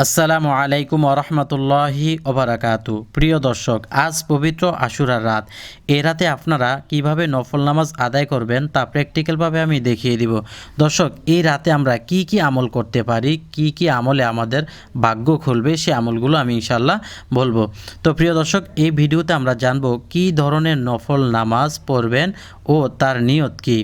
আসসালামু আলাইকুম ওরহমতুল্লাহি ওবারাকাতু। প্রিয় দর্শক, আজ পবিত্র আশুরার রাত। এ রাতে আপনারা কিভাবে নফল নামাজ আদায় করবেন তা প্র্যাকটিক্যালভাবে আমি দেখিয়ে দিব। দর্শক, এই রাতে আমরা কি কি আমল করতে পারি, কি কি আমলে আমাদের ভাগ্য খুলবে, সে আমলগুলো আমি ইনশাল্লাহ বলবো। তো প্রিয় দর্শক, এই ভিডিওতে আমরা জানব কি ধরনের নফল নামাজ পড়বেন ও তার নিয়ত কি।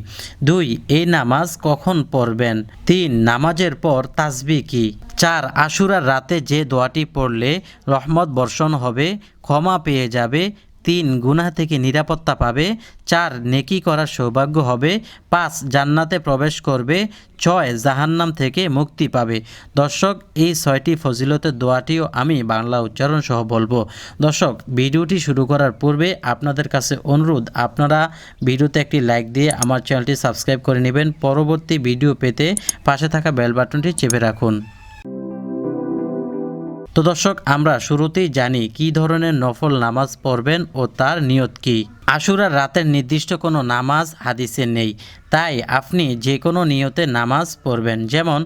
2, এই নামাজ কখন পড়বেন। 3, নামাজের পর তাসবিহ কি। 4, আশুরার রাতে যে দোয়াটি পড়লে রহমত বর্ষণ হবে, ক্ষমা পেয়ে যাবে। 3, গুনাহ থেকে নিরাপত্তা পাবে। 4, নেকি করার সৌভাগ্য হবে। 5, জান্নাতে প্রবেশ করবে। 6, জাহান্নাম থেকে মুক্তি পাবে। দর্শক, এই 6টি ফজিলতের দোয়াটিও আমি বাংলা উচ্চারণ সহ বলবো। দর্শক, ভিডিওটি শুরু করার পূর্বে আপনাদের কাছে অনুরোধ, আপনারা ভিডিওতে একটি লাইক দিয়ে আমার চ্যানেলটি সাবস্ক্রাইব করে নেবেন। পরবর্তী ভিডিও পেতে পাশে থাকা বেল বাটনটি চেপে রাখুন। তো দর্শক, আমরা শুরুতেই জানি কি ধরনের নফল নামাজ পড়বেন ও তার নিয়ত কি। আশুরার রাতের নির্দিষ্ট কোনো নামাজ হাদিসে নেই, তাই আপনি যে কোনো নিয়তে নামাজ পড়বেন। যেমন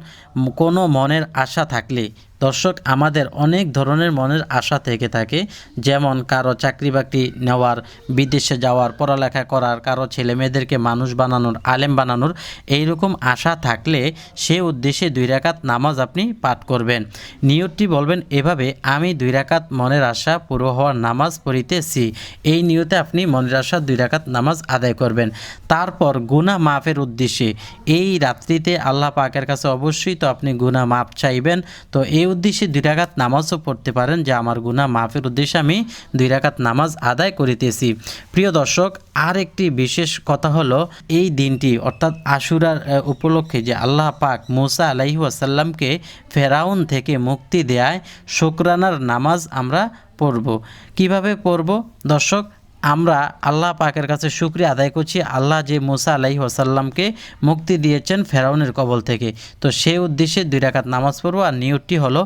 কোনো মনের আশা থাকলে, দর্শক, আমাদের অনেক ধরনের মনের আশা থেকে থাকে। যেমন কারো চাকরি বাকরি নেওয়ার, বিদেশে যাওয়ার, পড়ালেখা করার, কারো ছেলে মেয়েদেরকে মানুষ বানানোর, আলেম বানানোর, এইরকম আশা থাকলে সে উদ্দেশ্যে 2 রাকাত নামাজ আপনি পাঠ করবেন। নিয়তটি বলবেন এভাবে: আমি 2 রাকাত মনের আশা পুরো হওয়ার নামাজ পড়িতেছি। এই নিয়তে আপনি মনের আশা 2 রাকাত নামাজ আদায় করবেন। তারপর গুনাহ মাফের উদ্দেশ্যে এই রাত্রিতে আল্লাহ পাকের কাছে অবশ্যই তো আপনি গুনাহ মাফ চাইবেন। তো এই উদ্দেশ্যে 2 রাকাত নামাজও পড়তে পারেন যে আমার গুনাহ মাফের উদ্দেশ্যে আমি 2 রাকাত নামাজ আদায় করিতেছি। প্রিয় দর্শক, আর একটি বিশেষ কথা হলো, এই দিনটি অর্থাৎ আশুরার উপলক্ষে যে আল্লাহ পাক মুসা আলাইহি ওয়াসাল্লামকে ফেরাউন থেকে মুক্তি দেয়, শুকরানার নামাজ আমরা পড়ব। কিভাবে পড়ব দর্শক? আমরা আল্লাহ পাকের কাছে শুকরিয়া আদায় করছি, আল্লাহ যে মুসা আলাইহি ওয়াসাল্লামকে মুক্তি দিয়েছেন ফেরাউনের কবল থেকে। তো সেই উদ্দেশ্যে 2 রাকাত নামাজ পড়ব। আর নিয়তটি হলো,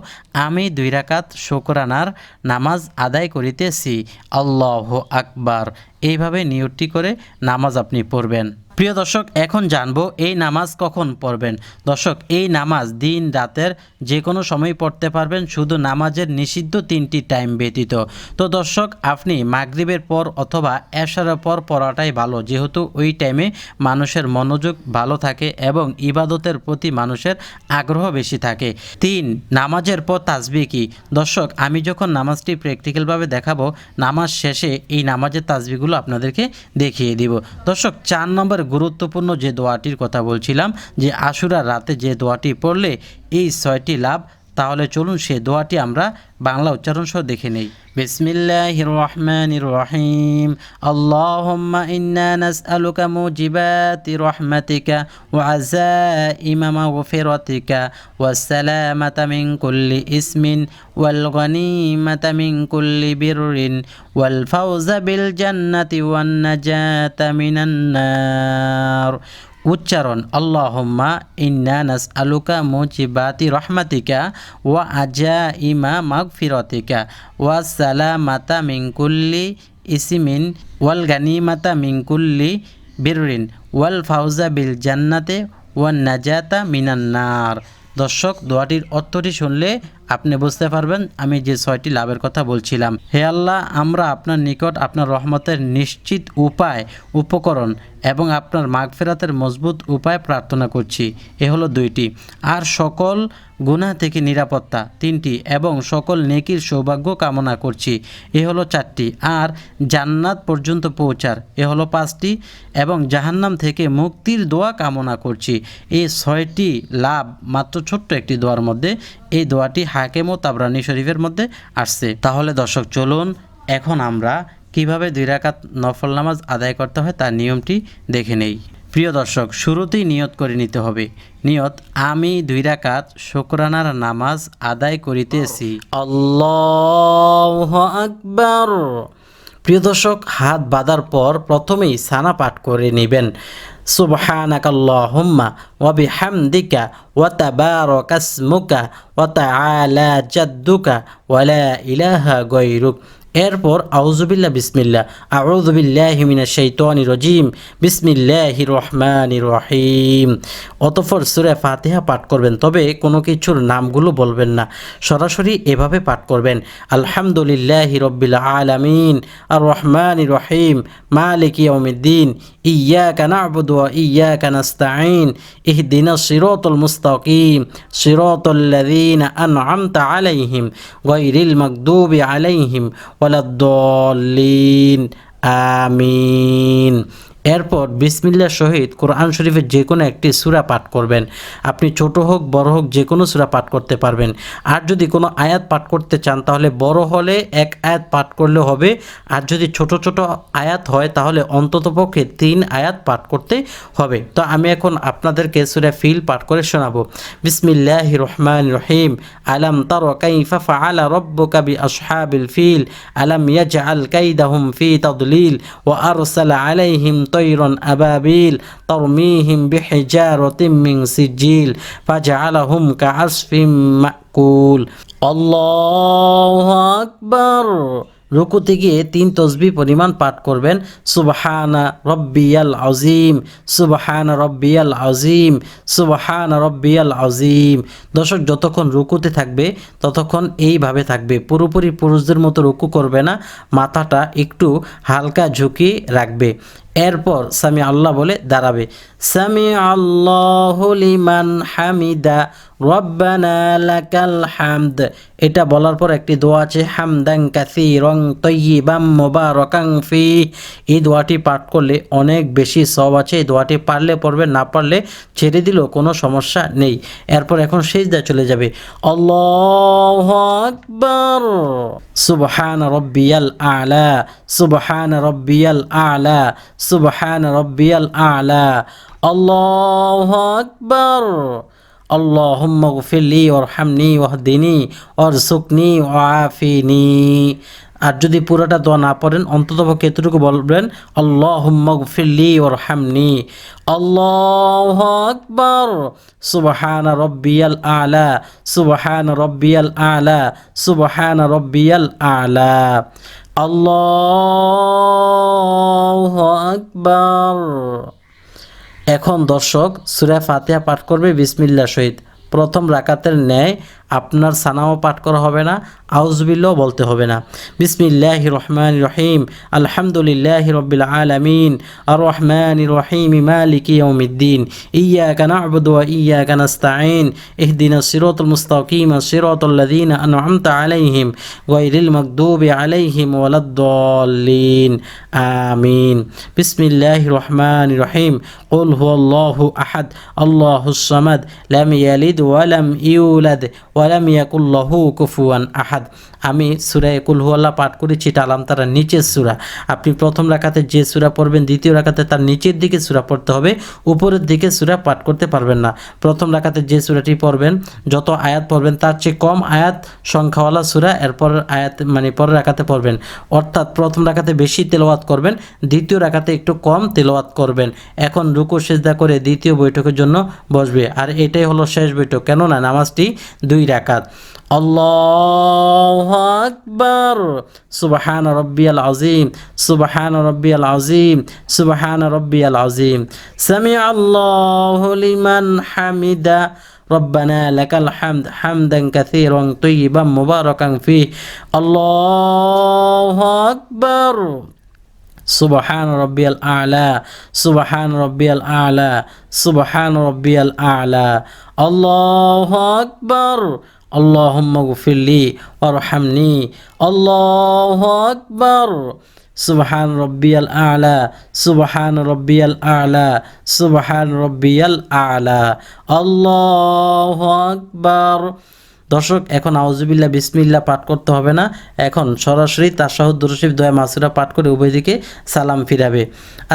আমি 2 রাকাত শুকরানার নামাজ আদায় করিতেছি, আল্লাহু আকবার। এইভাবে নিয়তটি করে নামাজ আপনি পড়বেন। প্রিয় দর্শক, এখন জানবো এই নামাজ কখন পড়বেন। দর্শক, এই নামাজ দিন রাতের যে কোনো সময় পড়তে পারবেন, শুধু নামাজের নিষিদ্ধ 3টি টাইম ব্যতীত। তো দর্শক, আপনি মাগরিবের পর অথবা এশারের পর পড়াটাই ভালো, যেহেতু ওই টাইমে মানুষের মনোযোগ ভালো থাকে এবং ইবাদতের প্রতি মানুষের আগ্রহ বেশি থাকে। 3, নামাজের পর তাসবিহ কি। দর্শক, আমি যখন নামাজটি প্র্যাকটিক্যালভাবে দেখাবো, নামাজ শেষে এই নামাজের তাসবিহগুলো আপনাদেরকে দেখিয়ে দিব। দর্শক, 4 নম্বর গুরুত্বপূর্ণ যে দোয়াটির কথা বলছিলাম, যে আশুরার রাতে যে দোয়াটি পড়লে এই 6টি লাভ, তাহলে চলুন সে দোয়াটি আমরা বাংলা উচ্চারণ সহ দেখে নেই। বিসমিল্লাহির রহমানির রহিম। আল্লাহুম্মা ইন্না নাসআলুকা মুজিবাতি রহমাতিকা ওয়া আযাইমা মাগফিরাতিকা ওয়াস সালামাতা মিন কুল্লি ইসমিন ওয়াল গনিমাতা মিন কুল্লি বিররিন ওয়াল ফাওজা বিল জান্নাতি ওয়ান নাজাতা মিনান নার। উচ্চারণ: আল্লাহুম্মা ইন্না নাসআলুকা মুজিবাতি রহমাতিকা ওয়া আজাইমা মাগফিরাতিকা ওয়া সালামাতা মিন কুল্লি ইসমিন ওয়াল গানিমাতা মিন কুল্লি বিররিন ওয়াল ফাওজা বিল জান্নাতে ওয়ান নাজাতা মিনান নার। দর্শক, দোয়াটির অর্থটি শুনলে আপনি বুঝতে পারবেন আমি যে 6টি লাভের কথা বলছিলাম। হে আল্লাহ, আমরা আপনার নিকট আপনার রহমতের নিশ্চিত উপায়, উপকরণ এবং আপনার মাগফিরাতের মজবুত উপায় প্রার্থনা করছি। এ হলো 2টি। আর সকল গুনাহ থেকে নিরাপত্তা 3টি এবং সকল নেকির সৌভাগ্য কামনা করছি। এ হলো 4টি। আর জান্নাত পর্যন্ত পৌঁছার, এ হলো 5টি, এবং জাহান্নাম থেকে মুক্তির দোয়া কামনা করছি। এই 6টি লাভ মাত্র ছোট্ট একটি দোয়ার মধ্যে। এই দোয়াটি হাকিম ও তাবরানী শরীফের মধ্যে আসছে। তাহলে দর্শক, চলুন এখন আমরা কিভাবে 2 রাকাত নফল নামাজ আদায় করতে হয় তার নিয়মটি দেখে নেই। প্রিয় দর্শক, শুরুতেই নিয়ত করে নিতে হবে। নিয়ত: আমি 2 রাকাত শুকরানার নামাজ আদায় করিতেছি, আল্লাহু আকবার। প্রিয় দর্শক, হাত বাঁধার পর প্রথমেই সানা পাঠ করে নেবেন। সুবহানাকাল্লাহুম্মা ওয়া বিহামদিকা ওয়া তাবারাকাসমুকা ওয়া তাআলা জাদ্দুকা ওয়া লা ইলাহা গায়রুক। এরপর আউযুবিল্লাহ বিসমিল্লাহ, আউযু বিল্লাহি মিনাশ শাইতানির রাজিম, বিসমিল্লাহির রহমানির রহিম। অতঃপর সূরা ফাতিহা পাঠ করবেন, তবে কোনো কিছুর নামগুলো বলবেন না, সরাসরি এভাবে পাঠ করবেন, আলহামদুলিল্লাহি রাব্বিল আলামিন, আর রহমানির রহিম, মালিকি ইয়াউমিদ্দিন, ইয়াকা না'বুদু ওয়া ইয়াকা নাস্তাঈন, ইহদিনাস সিরাতাল মুস্তাকিম, সিরাতাল্লাযীনা আন'আমতা আলাইহিম গায়রিল মাগদুবি আলাইহিম ওয়ালাদ-দাল্লিন, আমিন। এরপর বিসমিল্লাহ সহিত কোরআন শরীফের যে কোনো একটি সূরা পাঠ করবেন। আপনি ছোট হোক বড় হোক যে কোনো সূরা পাঠ করতে পারবেন। আর যদি কোনো আয়াত পাঠ করতে চান তাহলে বড় হলে এক আয়াত পাঠ করলে হবে, আর যদি ছোট ছোট আয়াত হয় তাহলে অন্ততপক্ষে 3 আয়াত পাঠ করতে হবে। তো আমি এখন আপনাদেরকে সূরা ফিল পাঠ করে শোনাবো। বিসমিল্লাহির রহমানির রহিম, আলাম তারা কাইফা ফাআলা রাব্বুকা বিআসহাবিল ফিল, আলাম ইয়াজআল কাইদাহুম ফি তাদলিল, ওয়া আরসালা আলাইহিম তৈরন আবাবিল তরমিহিম বিহিজারাতিম মিন সিজিল ফাজআলাহুম কাআসফিম মাকুল। আল্লাহু আকবার। রুকুতে গিয়ে 3 তসবিহ পরিমাণ পাঠ করবেন, সুবহানা রব্বিয়াল আযীম, সুবহানা রব্বিয়াল আযীম, সুবহানা রব্বিয়াল আযীম। দর্শক যতক্ষণ রুকুতে থাকবে ততক্ষণ এইভাবে থাকবে, পুরোপুরি পুরুষদের মতো রুকু করবে না, মাথাটা একটু হালকা ঝুঁকিয়ে রাখবে। এরপর সামি আল্লাহ বলে দাঁড়াবে, সামি আল্লাহু লিমান হামিদা রব্বানা লাকাল হামদ। এটা বলার পর একটি দোয়া আছে, হামদান কাসীরান তাইয়িবাম মুবারাকান ফি। এই দোয়াটি পাঠ করলে অনেক বেশি সওয়াব আছে। এই দোয়াটি পারলে পড়বে, না পারলে ছেড়ে দিলেও কোনো সমস্যা নেই। এরপর এখন সিজদায় চলে যাবে, আল্লাহু আকবার, সুবহান রাব্বিয়াল আ'লা, সুবহান রাব্বিয়াল আ'লা, সুবহান রাব্বিয়াল আ'লা, আল্লাহু আকবার, আল্লাহুম্মা গফিরলি ওয়ারহামনি ওয়াহদিনি ওয়ারযুকনি ওয়াআফিনি। আর যদি পুরোটা দোয়া না পড়েন অন্ততপক্ষে এতটুকু বলবেন, আল্লাহুম্মা গফিরলি ওয়ারহামনি, আল্লাহু আকবার, সুবহানা রাব্বিয়াল আ'লা, সুবহানা রাব্বিয়াল আ'লা, সুবহানা রাব্বিয়াল আ'লা, আল্লাহু আকবার। এখন দর্শক সূরা ফাতিহা পাঠ করবে বিসমিল্লাহ সহিত। প্রথম রাকাতের ন্যায় আপনার সানাও পাঠ করা হবে না, আউযুবিল্লাহ বলতে হবে না। বিসমিল্লাহির রহমানির রহিম, আলহামদুলিল্লাহি রাব্বিল আলামিন, আর রহমানির রহিম, মালিকি ইয়াউমিদ্দিন, ইয়াকা না'বুদু ওয়া ইয়াকা নাস্তাঈন, ইহদিনাস সিরাতাল মুস্তাকিম, সিরাতাল্লাযীনা আন'আমতা আলাইহিম গায়রিল মাগদুবি আলাইহিম ওয়ালাদ-দাল্লিন, আমিন। বিসমিল্লাহির রহমানির রহিম, কুল হুয়াল্লাহু আহাদ, আল্লাহুস সামাদ, লাম ইয়ালিদ ওয়া লাম ইউলাদ ওয়া লাম ইয়াকুল লাহু কুফুয়ান আহাদ। আমি সূরা কুল হুয়াল্লাহ পাঠ করেছি, এটা আলাম তারা নিচের সূরা। আপনি প্রথম রাকাতে যে সূরা পড়বেন দ্বিতীয় রাকাতে তার নিচের দিকে সূরা পড়তে হবে, উপরের দিকে সূরা পাঠ করতে পারবেন না। প্রথম রাকাতে যে সূরাটি পড়বেন, যত আয়াত পড়বেন তার চেয়ে কম আয়াত সংখ্যাওয়ালা সূরা এরপর আয়াত মানে পরের রাকাতে পড়বেন। অর্থাৎ প্রথম রাকাতে বেশি তেলাওয়াত করবেন, দ্বিতীয় রাকাতে একটু কম তেলাওয়াত করবেন। এখন রুকু সিজদা করে দ্বিতীয় বৈঠকের জন্য বসবে, আর এটাই হলো শেষ বৈঠক, কেননা নামাজটি 2 রাকাত। আল্লাহু আকবার, সুবহান রাব্বিয়াল আযীম, সুবহান রাব্বিয়াল আযীম, সুবহান রাব্বিয়াল আযীম, সামি আল্লাহু লিমান হামিদা রব্বানা লাকাল হামদ, হামদান কাসীরান তাইয়িবাম মুবারাকান ফিহি, আল্লাহু আকবার, সুবহান রাব্বিয়াল আ'লা, সুবহান রাব্বিয়াল আ'লা, সুবহান রাব্বিয়াল আ'লা, আল্লাহু আকবার, আল্লাহুম্মা গফিরলি ওয়ারহামনি, আল্লাহু আকবার, সুবহান রাব্বিয়াল আ'লা, সুবহান রাব্বিয়াল আ'লা, সুবহান রাব্বিয়াল আ'লা, আল্লাহু আকবার। দর্শক এখন আউযুবিল্লাহ বিসমিল্লাহ পাঠ করতে হবে না, এখন সরাসরি তাশাহুদ দুরূদ শরীফ দোয়া মাসুরা পাঠ করে উভয় দিকে সালাম ফিরাবে।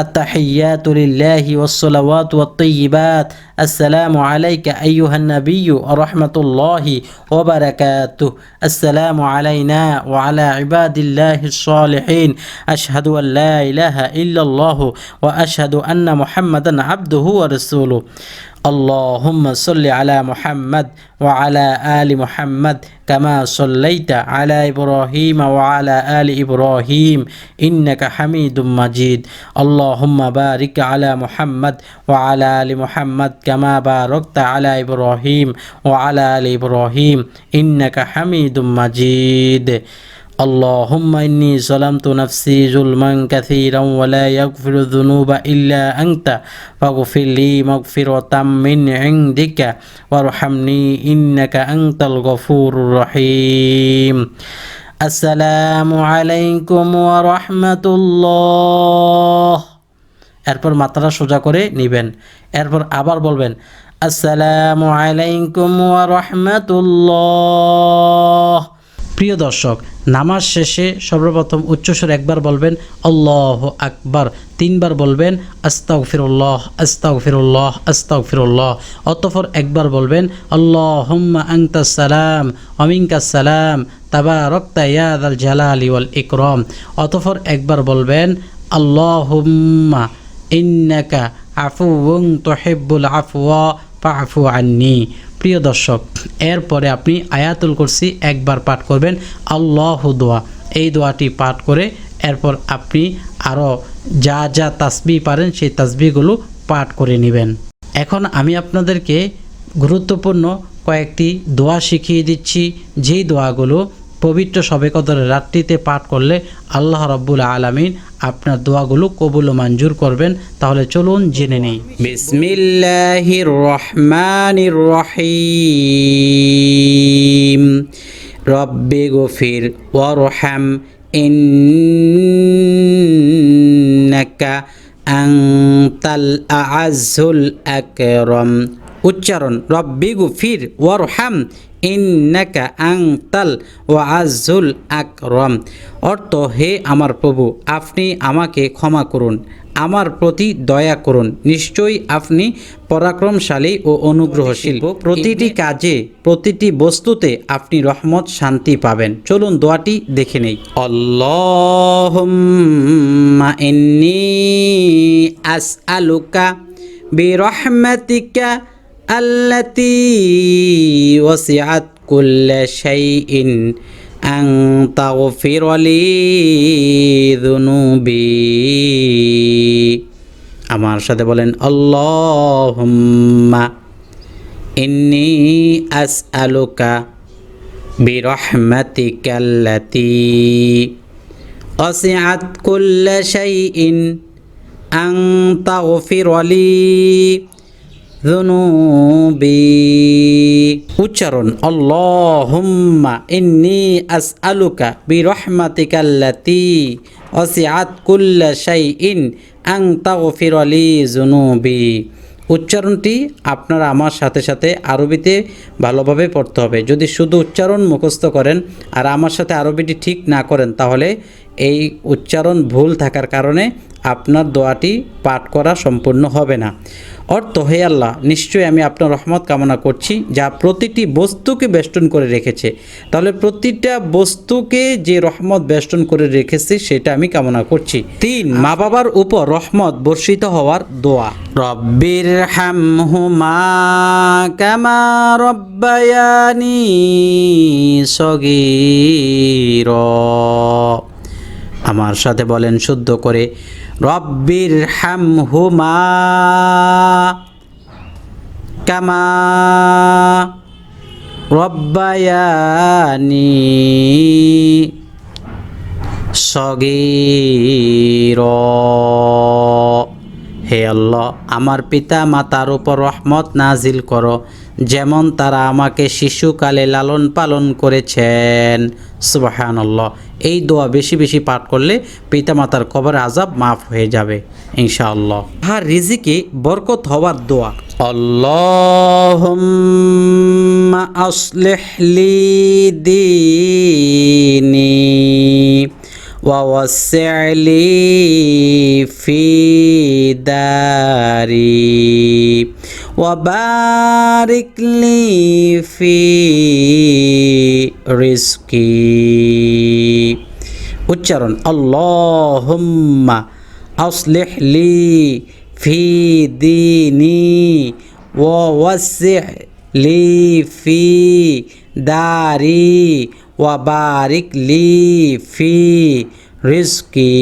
আত-তাহিয়াতু লিল্লাহি ওয়াস-সালাওয়াতু ওয়াত-তাইয়্যিবাত, আসসালামু আলাইকা আইয়ুহান নাবিয়্যু ওয়া রাহমাতুল্লাহি ওয়া বারাকাতুহু, আসসালামু আলাইনা ওয়া আলা ইবাদিল্লাহিস সালিহিন, আশহাদু আল লা ইলাহা ইল্লাল্লাহু ওয়া আশহাদু আন্না মুহাম্মাদান আবদুহু ওয়া রাসূলুহু। আল্লাহুম্মা সাল্লি আলা মুহাম্মাদ ওয়া আলা আলি মুহাম্মাদ কামা সাল্লাইতা আলা ইব্রাহিম ওয়া আলা আলি ইব্রাহিম ইন্নাকা হামিদুম মাজিদ। আল্লাহুম্মা বারিক আলা মুহাম্মাদ ওয়া আলা আলি মুহাম্মাদ কামা বারাকতা আলা ইব্রাহিম ওয়া আলা আলি ইব্রাহিম ইন্নাকা হামিদুম মাজিদ। اللهم إني ظلمت نفسي ظلما كثيرا ولا يغفر الذنوب إلا أنت فاغفر لي مغفرة من عندك وارحمني إنك أنت الغفور الرحيم। السلام عليكم ورحمة الله। এরপর মাথাটা সোজা করে নেবেন, এরপর আবার বলবেন আসসালামু আলাইকুম ওয়া রাহমাতুল্লাহ। প্রিয় দর্শক, নামাজ শেষে সর্বপ্রথম উচ্চস্বরে একবার বলবেন আল্লাহু আকবার, তিনবার বলবেন আস্তাগফিরুল্লাহ আস্তাগফিরুল্লাহ আস্তাগফিরুল্লাহ, অতঃপর একবার বলবেন আল্লাহুম্মা আনতাস সালাম ওয়া মিনকাস সালাম তাবারাকতা ইয়া যাল জালালি ওয়াল ইকরাম, অতঃপর একবার বলবেন আল্লাহুম্মা ইন্নাকা আফুউন তুহিব্বুল আফওয়া ফাআফু আন্নি। প্রিয় দর্শক, এরপরে আপনি আয়াতুল কুরসি একবার পাঠ করবেন, আল্লাহু দোয়া, এই দোয়াটি পাঠ করে এরপর আপনি আরও যা যা তাসবিহ পারেন সেই তাসবিহগুলো পাঠ করে নেবেন। এখন আমি আপনাদেরকে গুরুত্বপূর্ণ কয়েকটি দোয়া শিখিয়ে দিচ্ছি, যেই দোয়াগুলো পবিত্র শবে কদরের রাত্রিতে পাঠ করলে আল্লাহ রাব্বুল আলামিন আপনার দোয়াগুলো কবুল ও মঞ্জুর করবেন। তাহলে চলুন জেনে নেই। বিসমিল্লাহির রহমানির রহিম। রব্বি গফির ওয়ারহাম ইন্নাকা আনতাল আ'আজ্জুল আকরাম। উচ্চারণ রব্বি গফির ওয়ারহাম ইন্নাকা আনতাল ওয়াজ্জুল আকরাম। অর্থ, হে আমার প্রভু, আপনি আমাকে ক্ষমা করুন, আমার প্রতি দয়া করুন, নিশ্চয়ই আপনি পরাক্রমশালী ও অনুগ্রহশীল। প্রতিটি কাজে, প্রতিটি বস্তুতে আপনি রহমত শান্তি পাবেন। চলুন দোয়াটি দেখে নেই। আল্লাহুম্মা ইন্নী আসআলুকা বিরহমাতিকা আল্লাতী ওয়াসিআত কুল্লা শাইইন আন তাগফির লি যুনুবি। আমার সাথে বলেন আল্লাহুম্মা ইন্নী আসআলুকা বিরহমাতিকা আল্লাতী ওয়াসিআত কুল্লা শাইইন আন তাগফির লি যুনুবি। উচ্চারণ আল্লাহুম্মা ইন্নী আসআলুকা বিরহমাতিকা আল্লাতী ওয়াসিআত কুল্লা শাইইন আন তাগফির লি যুনুবি। উচ্চারণটি আপনারা আমার সাথে সাথে আরবিতে ভালোভাবে পড়তে হবে। যদি শুধু উচ্চারণ মুখস্থ করেন আর আমার সাথে আরবিটি ঠিক না করেন, তাহলে এই উচ্চারণ ভুল থাকার কারণে আপনার দোয়াটি পাঠ করা সম্পূর্ণ হবে না। অর্থ, হে আল্লাহ, নিশ্চয়ই আমি আপনার রহমত কামনা করছি যা প্রতিটি বস্তুকে বেষ্টন করে রেখেছে। তাহলে প্রতিটা বস্তুকে যে রহমত বেষ্টন করে রেখেছে সেটা আমি কামনা করছি। 3, মা বাবার উপর রহমত বর্ষিত হওয়ার দোয়া। রব্বির হামহুমা কামা রব্বায়ানি সগীরা। আমার সাথে বলেন শুদ্ধ করে, রব্বির হামহুমা কামা রব্বায়ানি সগীরা। হে আল্লাহ, আমার পিতা মাতার উপর রহমত নাজিল করো, যেমন তারা আমাকে শিশুকালে লালন পালন করেছেন। সুবহানাল্লাহ। এই দোয়া বেশি বেশি পাঠ করলে পিতামাতার কবরের আযাব মাফ হয়ে যাবে ইনশাআল্লাহ। আর রিজিকে বরকত হওয়ার দোয়া। আল্লাহুম্মা আসলিহ লি দীনি ওয়া ওয়াসসি' লি ফি দারি ওয়া বারিক লি ফি রিজকি। উচ্চারণ আল্লাহুম্মা আসলিহ লি ফি দীনি ওয়াসি' লি ফি দারি ওয়া বারিক লি ফি রিজকি।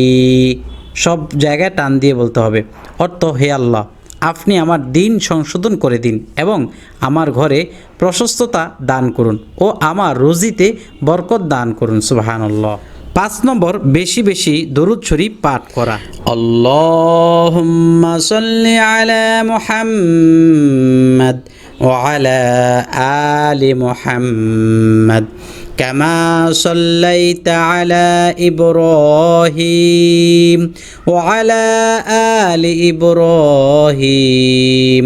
সব জায়গায় টান দিয়ে বলতে হবে। অর্থ, হে আল্লাহ, আপনি আমার দিন সংশোধন করে দিন এবং আমার ঘরে প্রশস্ততা দান করুন ও আমার রুজিতে বরকত দান করুন। সুবহানাল্লাহ। 5 নম্বর, বেশি বেশি দরুদ শরীফ পাঠ করা। আল্লাহুম্মা সাল্লি আলা মুহাম্মাদ ওয়া আলা আলি মুহাম্মাদ কামা সাল্লাইতা আলা ইব্রাহিম ওয়া আলা আলি ইব্রাহিম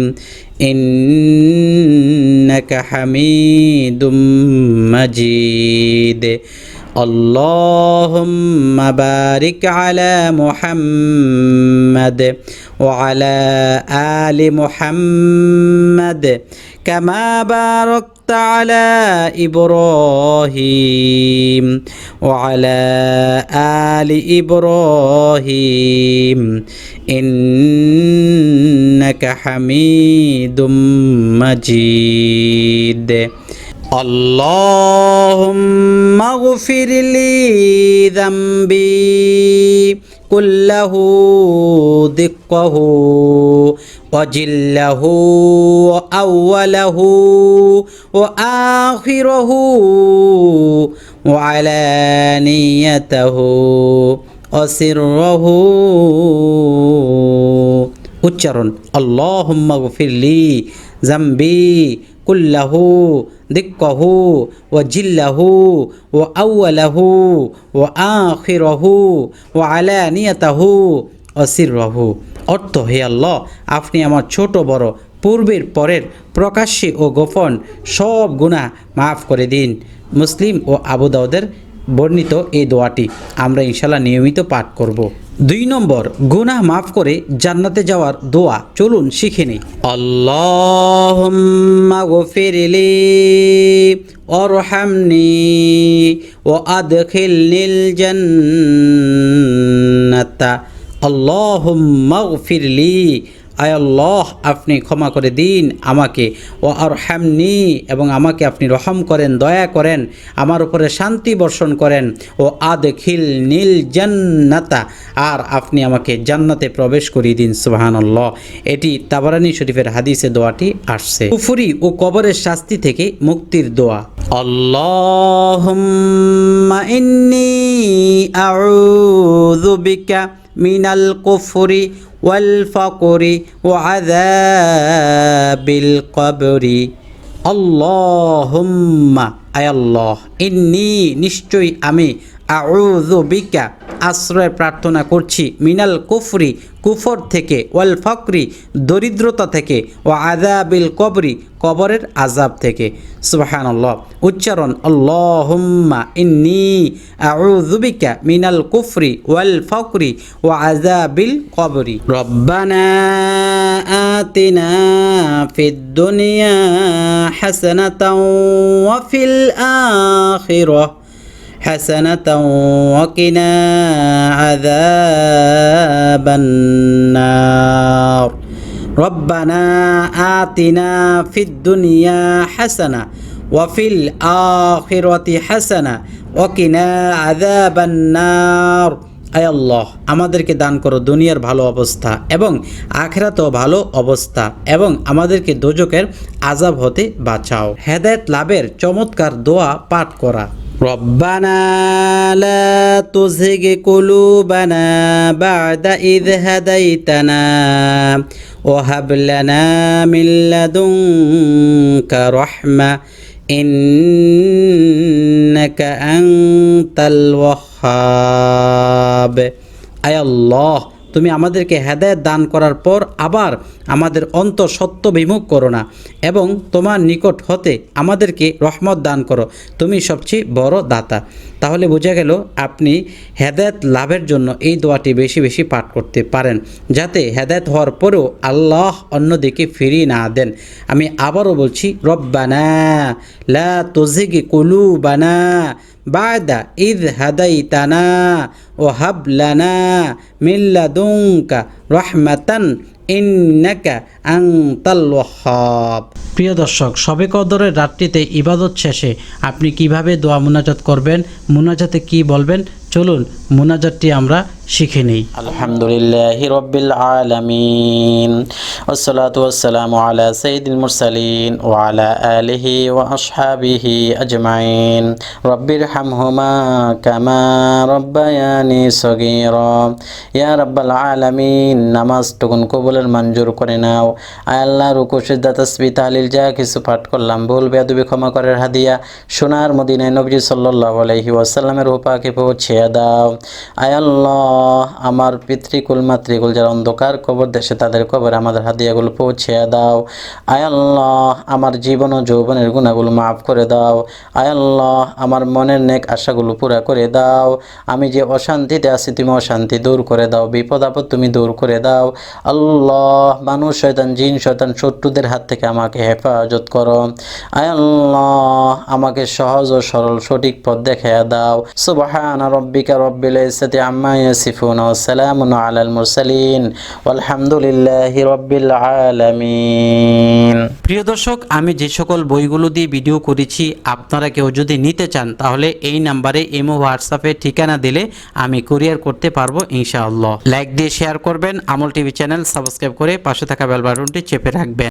ইন্নাকা হামিদুম মাজিদ। আল্লাহুম্মা বারিক আলা মুহাম্মাদ ওয়া আলা আলি মুহাম্মাদ কামা বারাকতা আলা ইব্রাহিম ওয়া আলা আলি ইব্রাহিম ইন্নাকা হামিদুম মাজিদ। اللهم اغفر لي ذنبي كله دقه وجله وأوله وآخره وعلانيته وسره। উচ্চারণ, আল্লাহুম্মা গফিরলি জামবি কুল্লাহু দিক্কাহু ওয়া জিল্লাহু ওয়া আউয়ালাহু ওয়া আখিরাহু ওয়া আলানিয়াতাহু ওয়া সিররাহু। অর্থ, হে আল্লাহ, আপনি আমার ছোট বড় পূর্বের পরের প্রকাশ্যে ও গোপন সব গুনাহ মাফ করে দিন। মুসলিম ও আবু দাউদের বর্ণিত এই দোয়াটি আমরা ইনশাআল্লাহ নিয়মিত পাঠ করব। 2 নম্বর, গুনাহ মাফ করে জান্নাতে যাওয়ার দোয়া। চলুন শিখে নিই। আল্লাহুম্মা গফিরলি ওয়ারহামনি ওয়া আদখিলনিল জান্নাতা। আল্লাহুম্মা গফিরলি, আয় আল্লাহ, আপনি ক্ষমা করে দিন আমাকে, ও আরহামনি, এবং আমাকে আপনি রহম করেন, দয়া করেন, আমার উপরে শান্তি বর্ষণ করেন, ও আদখিলনিল জান্নাতা, আর আপনি আমাকে জান্নাতে প্রবেশ করিয়ে দিন। সুবহানাল্লাহ। এটি তাবারানী শরীফের হাদিসে দোয়াটি আসছে। কুফরি ও কবরের শাস্তি থেকে মুক্তির দোয়া। আল্লাহুম্মা ইন্নী আউযু বিকা মিনাল কুফরি ওয়াল ফাকরি ওয়া আযাবিল কবরি। আল্লাহুম্মা, আয় আল্লাহ, ইন্নী, নিশ্চয়ই আমি, আউযু বিকা, আশ্রয় প্রার্থনা করছি, মিনাল কুফরি, কুফর থেকে, ওয়াল ফাকরি, দরিদ্রতা থেকে, ও আযাবিল কবরি, কবরের আযাব থেকে। সুবহানাল্লাহ। উচ্চারণ, আল্লাহুম্মা ইন্নী আউযু বিকা মিনাল কুফরি ওয়াল ফাকরি ওয়া আযাবিল কবরি। রব্বানা আতিনা ফিদ দুনিয়া হাসানাতাও ওয়া ফিল আখিরাহ হাসানাতাও ওয়া কিনা আযাবান নার। রব্বানা আতিনা ফিদ দুনিয়া হাসানা ওয়া ফিল আখিরাতি হাসানা ওয়া কিনা আযাবান নার। আয় আল্লাহ, আমাদেরকে দান করো দুনিয়ার ভালো অবস্থা এবং আখিরাতেও ভালো অবস্থা, এবং আমাদেরকে দোজখের আযাব হতে বাঁচাও। হেদায়েত লাভের চমৎকার দোয়া পাঠ করা। রব্বানা লা তুযিগ কুলুবানা বা'দা ইয হাদাইতানা ওয়া হাব লানা মিন লাদুনকা রাহমা ইন্নাকা আনতাল ওয়াহ্হাব। আয় আল্লাহ, তুমি আমাদেরকে হেদায়েত দান করার পর আবার আমাদের অন্তর সত্য বিমুখ করো না, এবং তোমার নিকট হতে আমাদেরকে রহমত দান করো, তুমি সবচেয়ে বড় দাতা। তাহলে বোঝা গেল আপনি হেদায়েত লাভের জন্য এই দোয়াটি বেশি বেশি পাঠ করতে পারেন, যাতে হেদায়েত হওয়ার পরেও আল্লাহ অন্যদিকে ফিরিয়ে না দেন। আমি আবারও বলছি, রব্বানা লা তুযিগ কুলুবানা বা'দা ইয হাদাইতানা ওয়া হাব লানা মিন লাদুনকা রাহমাতান ইন্নাকা আনতাল ওয়াহ্হাব। প্রিয় দর্শক, শবে কদরের রাত্রিতে ইবাদত শেষে আপনি কিভাবে দোয়া মুনাজাত করবেন, মুনাজাতে কি বলবেন, চলুন মুনাজাতটি আমরা শিখে নেই। আলহামদুলিল্লাহি রাব্বিল আলামিন ওয়াসসালাতু ওয়াসসালামু আলা সাইয়্যিদিল মুরসালিন ওয়া আলা আলিহি ওয়া আসহাবিহি আজমাইন। রব্বিরহামহুমা কামা রাব্বায়ানি সগীরা। ইয়া রাব্বাল আলামিন, নামাজটুকুন কবুলের মঞ্জুর করে নাও। আয় আল্লাহ, রুকু সিজদা তাসবিহ তাহলিল যা কিছু পাঠ করলাম, ভুল বেয়াদবি ক্ষমা করার হাদিয়া সোনার মদিনায় নবীজি সাল্লাল্লাহু আলাইহি ওয়াসাল্লামের রূহ পাকে পৌঁছে দাও। আয় আল্লাহ, আমার পিতৃকুল মাতৃকুল যারা অন্ধকার কবর দেশে, তাদের কবরে আমাদের হাদিয়াগুলো পৌঁছে দাও। আয় আল্লাহ, আমার জীবন ও যৌবনের গুনাহগুলো মাফ করে দাও। আয় আল্লাহ, আমার মনের নেক আশাগুলো পুরা করে দাও। আমি যে অশান্তিতে আছি, তুমি অশান্তি দূর করে দাও। বিপদ আপদ তুমি দূর করে দাও। আল্লাহ, মানুষ শয়তান জিন শয়তান শত্রুদের হাত থেকে আমাকে হেফাজত করো। আয় আল্লাহ, আমাকে সহজ ও সরল সঠিক পথ দেখাইয়া দাও। সুবহানা রাব্বিকা রাব্বিল ইজ্জাতি আম্মা ইয়াসিফুন ওয়া সালামুন আলাল মুরসালিন ওয়ালহামদুলিল্লাহি রাব্বিল আলামিন। প্রিয় দর্শক, আমি যে সকল বইগুলো দিয়ে ভিডিও করেছি, আপনারা কেউ যদি নিতে চান তাহলে এই নাম্বারে ইমো হোয়াটসঅ্যাপে ঠিকানা দিলে আমি কুরিয়ার করতে পারবো ইনশাআল্লাহ। লাইক দিয়ে শেয়ার করবেন, আমল টিভি চ্যানেল সাবস্ক্রাইব করে পাশে থাকা বেল বাটনটি চেপে রাখবেন।